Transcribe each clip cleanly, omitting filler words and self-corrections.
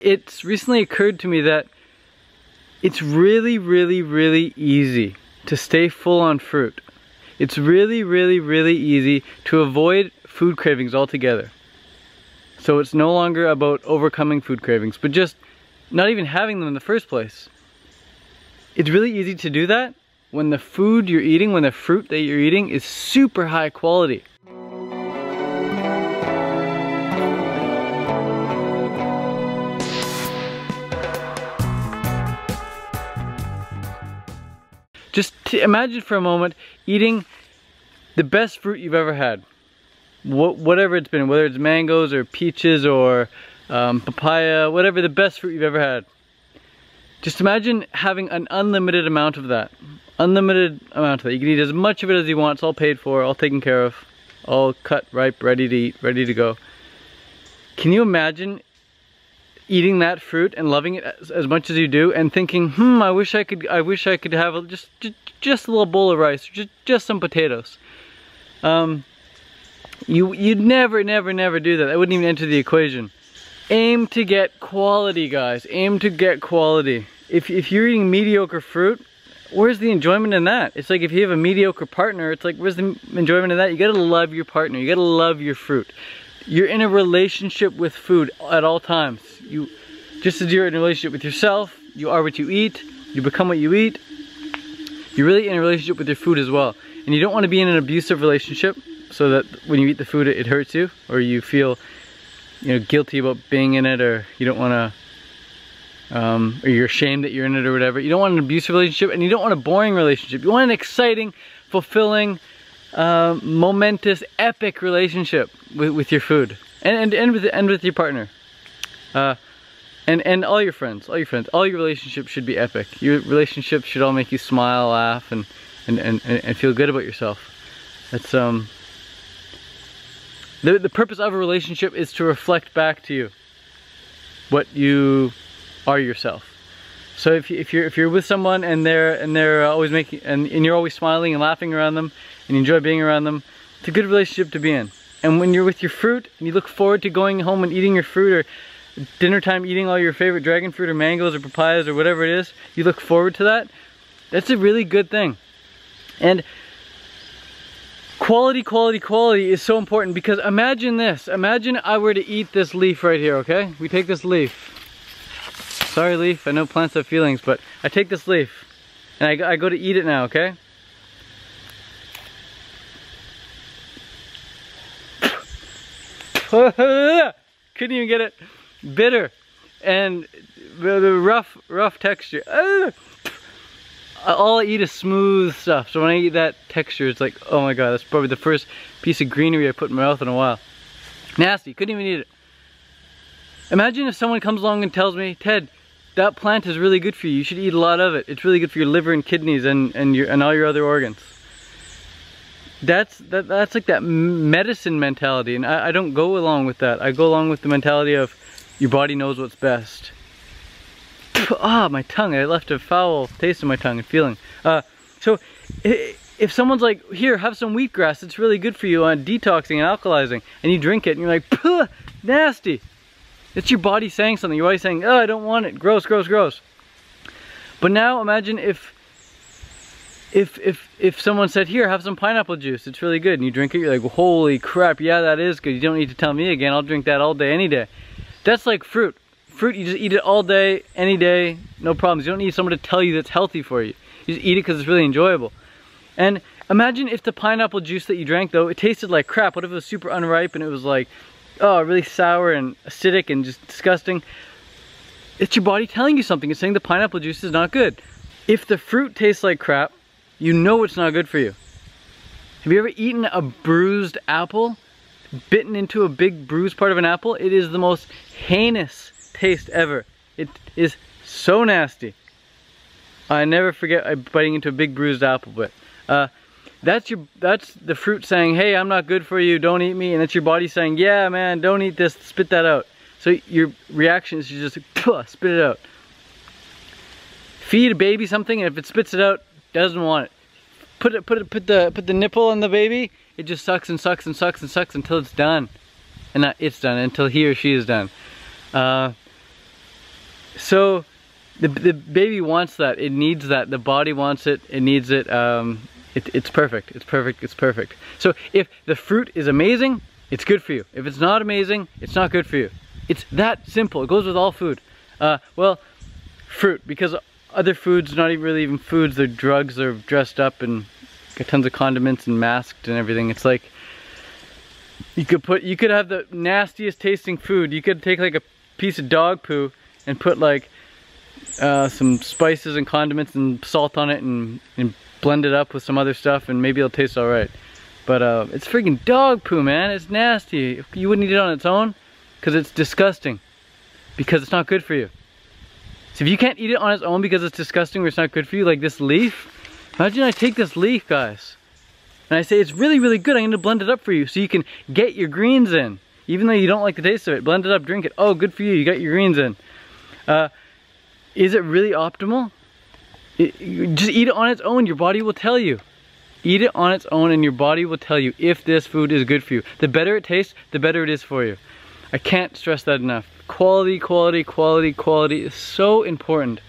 it's recently occurred to me that it's really, really, really easy to stay full on fruit. It's really, really, really easy to avoid food cravings altogether. So it's no longer about overcoming food cravings, but just not even having them in the first place. It's really easy to do that when the food you're eating, when the fruit that you're eating is super high quality. Just imagine for a moment eating the best fruit you've ever had. Whatever it's been, whether it's mangoes or peaches or papaya, whatever, the best fruit you've ever had. Just imagine having an unlimited amount of that. Unlimited amount of that. You can eat as much of it as you want. It's all paid for, all taken care of, all cut, ripe, ready to eat, ready to go. Can you imagine eating that fruit and loving it as much as you do, and thinking, I wish I could have just a little bowl of rice, or just some potatoes. You'd never do that. That wouldn't even enter the equation. Aim to get quality, guys. Aim to get quality. If you're eating mediocre fruit, where's the enjoyment in that? It's like if you have a mediocre partner, it's like, where's the enjoyment in that? You gotta love your partner. You gotta love your fruit. You're in a relationship with food at all times. Just as you're in a relationship with yourself, you are what you eat, you become what you eat. You're really in a relationship with your food as well. And you don't want to be in an abusive relationship so that when you eat the food it hurts you, or you feel, guilty about being in it, or you don't want to, or you're ashamed that you're in it or whatever. You don't want an abusive relationship, and you don't want a boring relationship. You want an exciting, fulfilling, momentous, epic relationship with your food, and with your partner, and all your friends, all your relationships should be epic. Your relationships should all make you smile, laugh, and feel good about yourself. That's the purpose of a relationship is to reflect back to you what you are yourself. So if you're with someone and they're always making and you're always smiling and laughing around them and you enjoy being around them, it's a good relationship to be in. And when you're with your fruit and you look forward to going home and eating your fruit, or dinner time eating all your favorite dragon fruit or mangoes or papayas or whatever it is, you look forward to that, that's a really good thing. And quality is so important, because imagine this. Imagine I were to eat this leaf right here, okay? We take this leaf. Sorry leaf, I know plants have feelings, but I take this leaf and I go to eat it now, okay? Couldn't even get it. Bitter and the rough texture. All I eat is smooth stuff, so when I eat that texture, it's like, oh my god, that's probably the first piece of greenery I put in my mouth in a while. Nasty, couldn't even eat it. Imagine if someone comes along and tells me, Ted, that plant is really good for you. You should eat a lot of it. It's really good for your liver and kidneys and all your other organs. That's like that medicine mentality, and I don't go along with that. I go along with the mentality of your body knows what's best. Ah, my tongue, I left a foul taste in my tongue and feeling. So if someone's like, here, have some wheatgrass, it's really good for you on detoxing and alkalizing, and you drink it and you're like, puh, nasty. It's your body saying something. Your body's saying, oh, I don't want it, gross, gross, gross. But now imagine if someone said, here, have some pineapple juice, it's really good, and you drink it, you're like, holy crap, yeah, that is good. You don't need to tell me again, I'll drink that all day, any day. That's like fruit. Fruit, you just eat it all day, any day, no problems. You don't need someone to tell you that's healthy for you. You just eat it because it's really enjoyable. And imagine if the pineapple juice that you drank, though, it tasted like crap. What if it was super unripe and it was like, oh, really sour and acidic and just disgusting? It's your body telling you something. It's saying the pineapple juice is not good. If the fruit tastes like crap, you know it's not good for you. Have you ever eaten a bruised apple? Bitten into a big bruised part of an apple? It is the most heinous taste ever. It is so nasty. I never forget biting into a big bruised apple, but that's the fruit saying, hey, I'm not good for you, don't eat me, and it's your body saying, yeah man, don't eat this, spit that out. So your reaction is to just spit it out. Feed a baby something, and if it spits it out, doesn't want it. Put the nipple on the baby, it just sucks and sucks and sucks and sucks until it's done. And not it's done, until he or she is done. So the baby wants that. It needs that. The body wants it. It needs it. It's perfect. It's perfect. It's perfect. So if the fruit is amazing, it's good for you. If it's not amazing, it's not good for you. It's that simple. It goes with all food. Well, fruit, because other foods, not even really even foods, they're drugs. They're dressed up and got tons of condiments and masked and everything. It's like you could have the nastiest tasting food. You could take like a piece of dog poo and put like some spices and condiments and salt on it and blend it up with some other stuff, and maybe it'll taste all right. But it's freaking dog poo, man. It's nasty. You wouldn't eat it on its own because it's disgusting, because it's not good for you. So if you can't eat it on its own because it's disgusting or it's not good for you, like this leaf, imagine I take this leaf, guys, and I say it's really, really good. I'm gonna blend it up for you so you can get your greens in. Even though you don't like the taste of it, blend it up, drink it. Oh, good for you, you got your greens in. Is it really optimal? Just eat it on its own, your body will tell you. Eat it on its own and your body will tell you if this food is good for you. The better it tastes, the better it is for you. I can't stress that enough. Quality, quality, quality, quality is so important.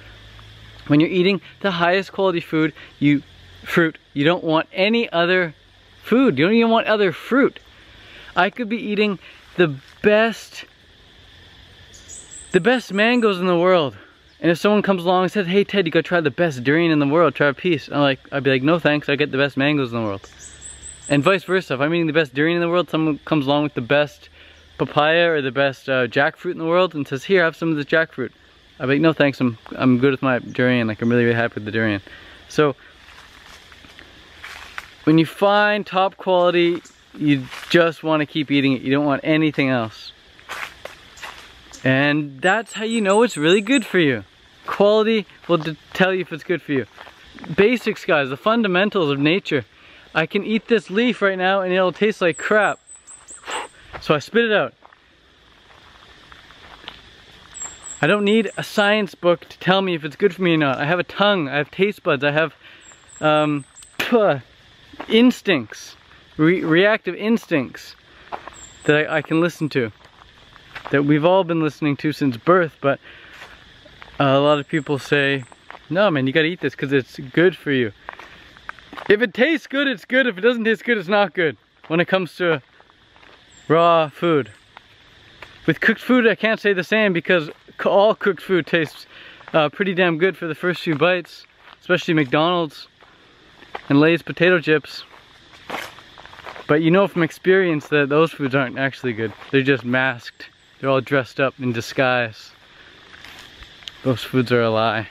When you're eating the highest quality food, fruit, you don't want any other food. You don't even want other fruit. I could be eating the best mangoes in the world. And if someone comes along and says, hey Ted, you gotta try the best durian in the world, try a piece. I'd be like, no thanks, I get the best mangoes in the world. And vice versa, if I'm eating the best durian in the world, someone comes along with the best papaya or the best jackfruit in the world and says, here, have some of this jackfruit. I'd be like, no thanks, I'm good with my durian, like I'm really, really happy with the durian. So, when you find top quality, you just want to keep eating it, you don't want anything else. And that's how you know it's really good for you. Quality will tell you if it's good for you. Basics, guys, the fundamentals of nature. I can eat this leaf right now and it'll taste like crap. So I spit it out. I don't need a science book to tell me if it's good for me or not. I have a tongue, I have taste buds, I have instincts, reactive instincts that I can listen to. That we've all been listening to since birth, but a lot of people say, no man, you gotta eat this because it's good for you. If it tastes good, it's good. If it doesn't taste good, it's not good when it comes to raw food. With cooked food, I can't say the same because all cooked food tastes pretty damn good for the first few bites, especially McDonald's and Lay's potato chips. But you know from experience that those foods aren't actually good. They're just masked. They're all dressed up in disguise. Those foods are a lie.